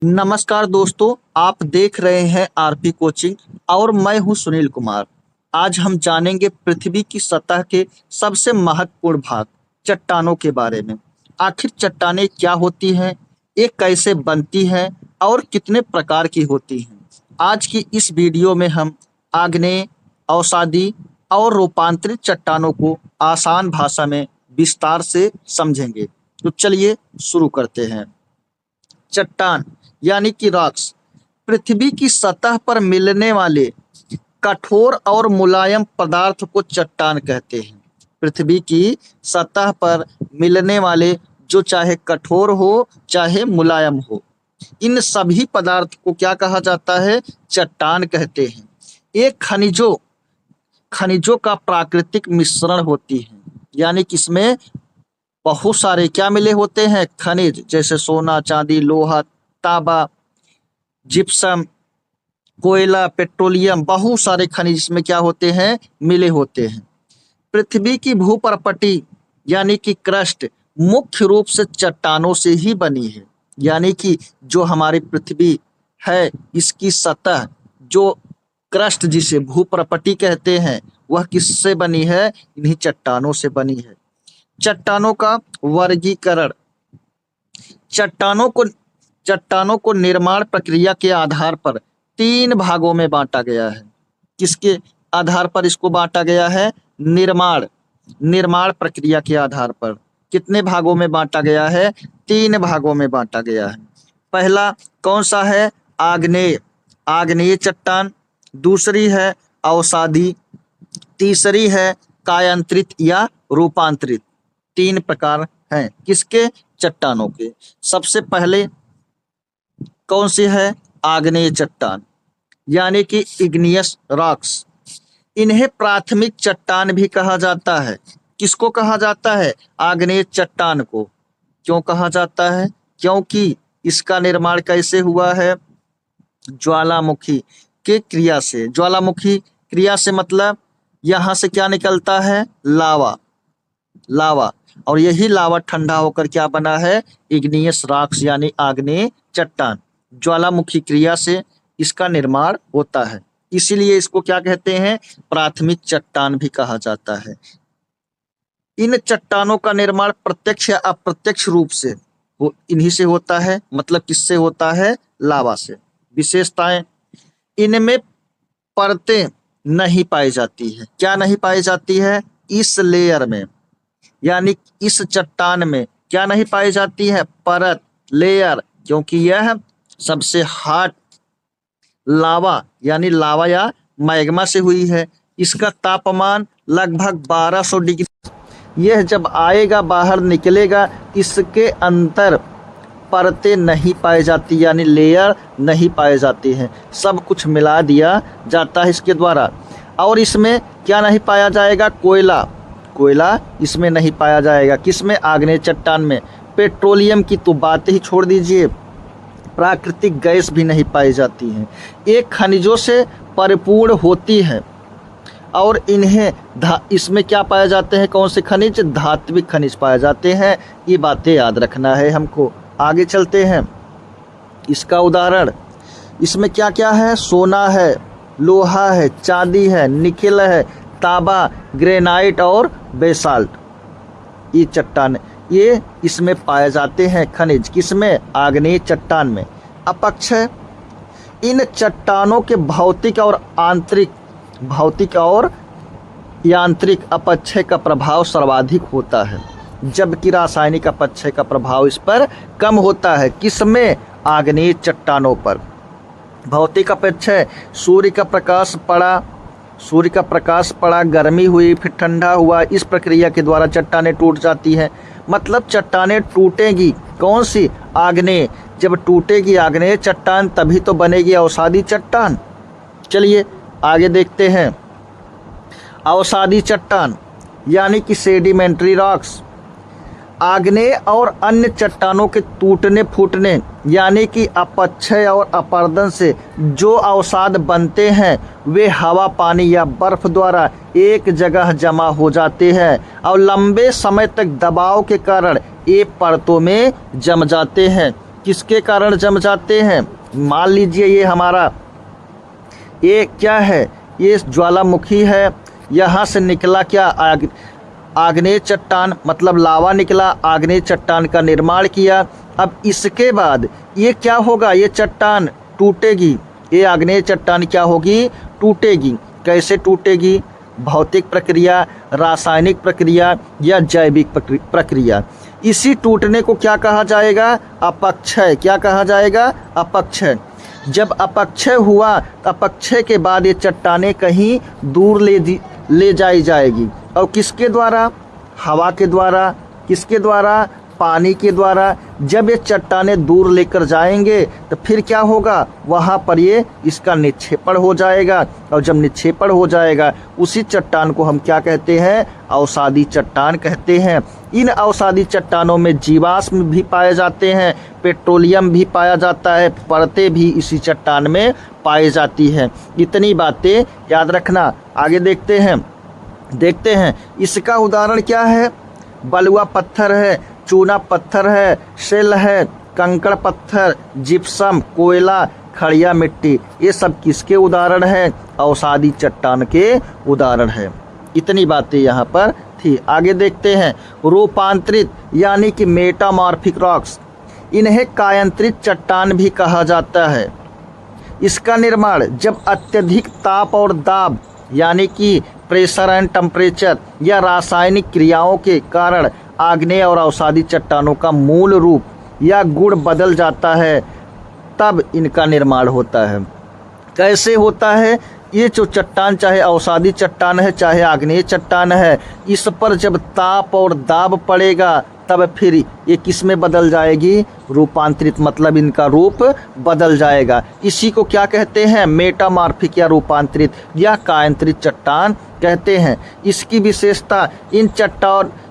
नमस्कार दोस्तों, आप देख रहे हैं आरपी कोचिंग और मैं हूं सुनील कुमार। आज हम जानेंगे पृथ्वी की सतह के सबसे महत्वपूर्ण भाग चट्टानों के बारे में। आखिर चट्टानें क्या होती हैं, ये कैसे बनती हैं और कितने प्रकार की होती हैं। आज की इस वीडियो में हम आग्नेय, अवसादी और रूपांतरित चट्टानों को आसान भाषा में विस्तार से समझेंगे। तो चलिए शुरू करते हैं। चट्टान यानी कि रॉक्स पृथ्वी की सतह पर मिलने वाले कठोर और मुलायम पदार्थ को चट्टान कहते हैं। पृथ्वी की सतह पर मिलने वाले जो चाहे कठोर हो चाहे मुलायम हो, इन सभी पदार्थ को क्या कहा जाता है? चट्टान कहते हैं। ये खनिजों का प्राकृतिक मिश्रण होती है, यानी कि इसमें बहुत सारे क्या मिले होते हैं? खनिज, जैसे सोना, चांदी, लोहा, तांबा, जिप्सम, कोयला, पेट्रोलियम, बहुत सारे खनिज इसमें क्या होते हैं? मिले होते हैं। पृथ्वी की भूपर्पटी यानी कि क्रस्ट मुख्य रूप से चट्टानों से ही बनी है। यानी कि जो हमारी पृथ्वी है, इसकी सतह, जो क्रस्ट जिसे भूपर्पटी कहते हैं, वह किससे बनी है? इन्हीं चट्टानों से बनी है। चट्टानों का वर्गीकरण। चट्टानों को निर्माण प्रक्रिया के आधार पर 3 भागों में बांटा गया है। किसके आधार पर इसको बांटा गया है? निर्माण प्रक्रिया के आधार पर कितने भागों में बांटा गया है? 3 भागों में बांटा गया है। पहला कौन सा है? आग्नेय चट्टान, दूसरी है अवसादी, तीसरी है कायांतरित या रूपांतरित। 3 प्रकार हैं किसके? चट्टानों के। सबसे पहले कौन सी है? आग्नेय चट्टान, यानी कि इग्नियस रॉक्स। इन्हें प्राथमिक चट्टान भी कहा जाता है। किसको कहा जाता है? आग्नेय चट्टान को। क्यों कहा जाता है? क्योंकि इसका निर्माण कैसे हुआ है? ज्वालामुखी के क्रिया से। ज्वालामुखी क्रिया से मतलब यहाँ से क्या निकलता है? लावा, और यही लावा ठंडा होकर क्या बना है? इग्नियस रॉक्स यानी आग्नेय चट्टान। ज्वालामुखी क्रिया से इसका निर्माण होता है, इसीलिए इसको क्या कहते हैं? प्राथमिक चट्टान भी कहा जाता है। इन चट्टानों का निर्माण प्रत्यक्ष या अप्रत्यक्ष रूप से इन्हीं से होता है। मतलब किससे होता है? लावा से। विशेषताएं, इनमें परतें नहीं पाई जाती है। क्या नहीं पाई जाती है? इस लेयर में, यानी इस चट्टान में क्या नहीं पाई जाती है? परत, लेयर, क्योंकि यह सबसे हॉट लावा यानी लावा या मैग्मा से हुई है। इसका तापमान लगभग 1200 डिग्री। यह जब आएगा, बाहर निकलेगा, इसके अंदर परतें नहीं पाई जाती, यानी लेयर नहीं पाए जाती हैं। सब कुछ मिला दिया जाता है इसके द्वारा। और इसमें क्या नहीं पाया जाएगा? कोयला इसमें नहीं पाया जाएगा। किसमें? आग्नेय चट्टान में। पेट्रोलियम की तो बात ही छोड़ दीजिए, प्राकृतिक गैस भी नहीं पाई जाती है। ये खनिजों से परिपूर्ण होती है और इसमें क्या पाए जाते हैं? कौन से खनिज? धात्विक खनिज पाए जाते हैं। ये बातें याद रखना है हमको। आगे चलते हैं। इसका उदाहरण, इसमें क्या क्या है? सोना है, लोहा है, चांदी है, निकेल है, तांबा, ग्रेनाइट और बेसाल्ट। ये चट्टान, ये इसमें पाए जाते हैं खनिज। किसमें? आग्नेय चट्टान में। अपक्षय, इन चट्टानों के भौतिक और यांत्रिक अपक्षय का प्रभाव सर्वाधिक होता है, जबकि रासायनिक अपक्षय का प्रभाव इस पर कम होता है। किसमें? आग्नेय चट्टानों पर। भौतिक अपक्षय, सूर्य का प्रकाश पड़ा, गर्मी हुई, फिर ठंडा हुआ, इस प्रक्रिया के द्वारा चट्टानें टूट जाती हैं। मतलब चट्टानें टूटेगी। कौन सी? आग्नेय। जब टूटेगी आग्नेय चट्टान, तभी तो बनेगी अवसादी चट्टान। चलिए आगे देखते हैं। अवसादी चट्टान यानी कि सेडिमेंट्री रॉक्स। आग्नेय और अन्य चट्टानों के टूटने फूटने यानी कि अपक्षय और अपरदन से जो अवसाद बनते हैं, वे हवा, पानी या बर्फ द्वारा एक जगह जमा हो जाते हैं और लंबे समय तक दबाव के कारण ये परतों में जम जाते हैं। किसके कारण जम जाते हैं? मान लीजिए ये हमारा ये क्या है, ये ज्वालामुखी है, यहाँ से निकला क्या आग्नेय चट्टान, मतलब लावा निकला, आग्नेय चट्टान का निर्माण किया। अब इसके बाद ये क्या होगा, ये चट्टान टूटेगी, ये आग्नेय चट्टान क्या होगी, टूटेगी। कैसे टूटेगी? भौतिक प्रक्रिया, रासायनिक प्रक्रिया या जैविक प्रक्रिया। इसी टूटने को क्या कहा जाएगा? अपक्षय। क्या कहा जाएगा? अपक्षय। जब अपक्षय हुआ, अपक्षय के बाद ये चट्टानें कहीं दूर ले जाई जाएगी। और किसके द्वारा? हवा के द्वारा। किसके द्वारा? पानी के द्वारा। जब ये चट्टानें दूर लेकर जाएंगे तो फिर क्या होगा, वहाँ पर ये इसका निक्षेपण हो जाएगा। और जब निक्षेपण हो जाएगा, उसी चट्टान को हम क्या कहते हैं? अवसादी चट्टान कहते हैं। इन अवसादी चट्टानों में जीवाश्म भी पाए जाते हैं, पेट्रोलियम भी पाया जाता है, परतें भी इसी चट्टान में पाई जाती हैं। इतनी बातें याद रखना। आगे देखते हैं इसका उदाहरण क्या है? बलुआ पत्थर है, चूना पत्थर है, शेल है, कंकड़ पत्थर, जिप्सम, कोयला, खड़िया मिट्टी। ये सब किसके उदाहरण है? अवसादी चट्टान के उदाहरण है। इतनी बातें यहाँ पर थी। आगे देखते हैं रूपांतरित यानी कि मेटामॉर्फिक रॉक्स। इन्हें कायांतरित चट्टान भी कहा जाता है। इसका निर्माण जब अत्यधिक ताप और दाब यानी कि प्रेशर एंड टेम्परेचर या रासायनिक क्रियाओं के कारण आग्नेय और अवसादी चट्टानों का मूल रूप या गुण बदल जाता है, तब इनका निर्माण होता है। कैसे होता है? ये जो चट्टान, चाहे अवसादी चट्टान है चाहे आग्नेय चट्टान है, इस पर जब ताप और दाब पड़ेगा तब फिर ये किस में बदल जाएगी? रूपांतरित, मतलब इनका रूप बदल जाएगा। इसी को क्या कहते हैं? मेटामॉर्फिक या रूपांतरित या कायांतरित चट्टान कहते हैं। इसकी विशेषता,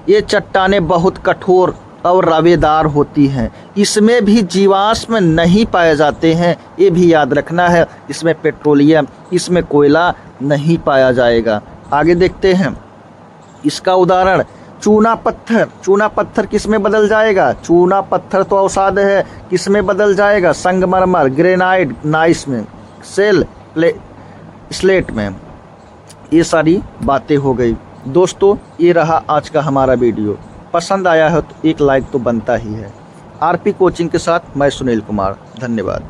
ये चट्टानें बहुत कठोर और रवेदार होती हैं। इसमें भी जीवाश्म नहीं पाए जाते हैं, ये भी याद रखना है। इसमें पेट्रोलियम, इसमें कोयला नहीं पाया जाएगा। आगे देखते हैं इसका उदाहरण चूना पत्थर। चूना पत्थर किस में बदल जाएगा? चूना पत्थर तो अवसाद है, किस में बदल जाएगा? संगमरमर, ग्रेनाइट, नाइस में, स्लेट में। ये सारी बातें हो गई। दोस्तों, ये रहा आज का हमारा वीडियो। पसंद आया है तो एक लाइक तो बनता ही है। आरपी कोचिंग के साथ मैं सुनील कुमार। धन्यवाद।